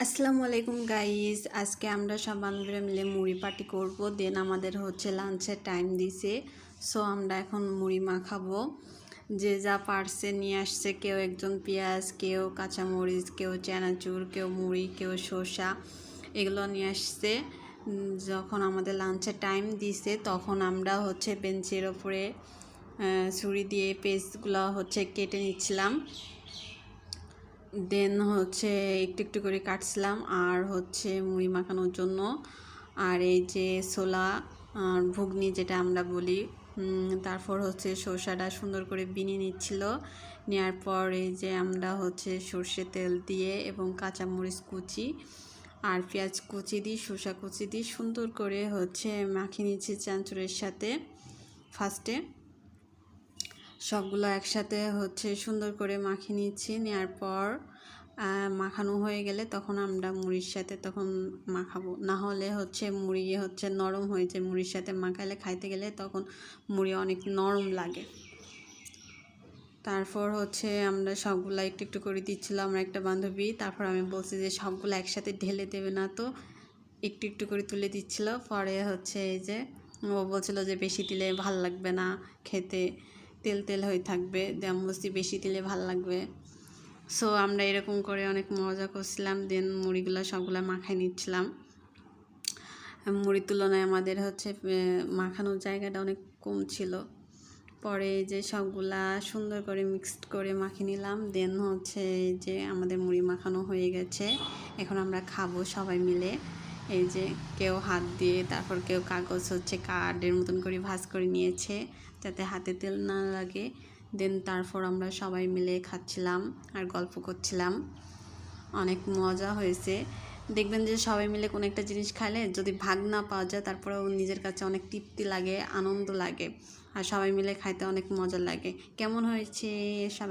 আসসালামু আলাইকুম গাইস, আজকে আমরা সব বান্ধবীরা মিলে মুড়ি পার্টি করব। দেন আমাদের লাঞ্চের টাইম দিছে, সো আমরা এখন মুড়ি মাখাবো। যে যা পারছে নিয়ে আসছে, কেউ একজন পেঁয়াজ, কেউ কাঁচামরিচ, কেউ চানাচুর, কেউ মুড়ি, কেউ শসা, এগুলো নিয়ে আসছে। যখন আমাদের লাঞ্চের টাইম দিছে তখন আমরা বেঞ্চের ওপরে ছুরি দিয়ে পেস্টগুলো কেটে নিচ্ছিলাম। দেন একটু একটু করে কাটছিলাম আর মুড়ি মাখানোর জন্য। আর এই যে ছোলা ঘুগনি যেটা আমরা বলি, তারপর শসাটা সুন্দর করে বিনিয়ে নিচ্ছিল। নেওয়ার পর এই যে আমরা সর্ষে তেল দিয়ে এবং কাঁচামরিচ কুচি আর পেঁয়াজ কুচি দিয়ে শসা কুচি দিয়ে সুন্দর করে মাখিয়ে নিচ্ছি চানাচুরের সাথে। ফার্স্টে সবগুলো একসাথে সুন্দর করে মাখিয়ে নিচ্ছি। নেওয়ার পর মাখানো হয়ে গেলে তখন আমরা মুড়ির সাথে মাখাবো, না হলে মুড়ি নরম হয়ে যায়। মুড়ির সাথে মাখালে খাইতে গেলে তখন মুড়ি অনেক নরম লাগে। তারপর আমরা সবগুলা একটু একটু করে দিচ্ছিলাম আমার একটা বান্ধবী। তারপর আমি বলছি যে সবগুলো একসাথে ঢেলে দেবে না, তো একটু একটু করে তুলে দিচ্ছিল। পরে এই যে ও বলছিল যে বেশি দিলে ভাল লাগবে না খেতে, তেল তেল হয়ে থাকবে। দেন বলছি বেশি দিলে ভাল লাগবে। সো আমরা এরকম করে অনেক মজা করছিলাম। দেন মুড়িগুলো সবগুলো মাখাই নিচ্ছিলাম। মুড়ির তুলনায় আমাদের মাখানোর জায়গাটা অনেক কম ছিল। পরে এই যে সবগুলা সুন্দর করে মিক্সড করে মাখিয়ে নিলাম। দেন যে আমাদের মুড়ি মাখানো হয়ে গেছে। এখন আমরা খাবো সবাই মিলে। এই যে কেউ হাত দিয়ে, তারপর কেউ কাগজ কার্ডের মতন করে ভাঁজ করে নিয়েছে যাতে হাতে তেল না লাগে। দেন তারপর আমরা সবাই মিলে খাচ্ছিলাম আর গল্প করছিলাম। অনেক মজা হয়েছে। দেখবেন যে সবাই মিলে কোনো একটা জিনিস খাইলে যদি ভাগ না পাওয়া যায়, তারপরেও নিজের কাছে অনেক তৃপ্তি লাগে, আনন্দ লাগে, আর সবাই মিলে খাইতে অনেক মজা লাগে। কেমন হয়েছে সবাই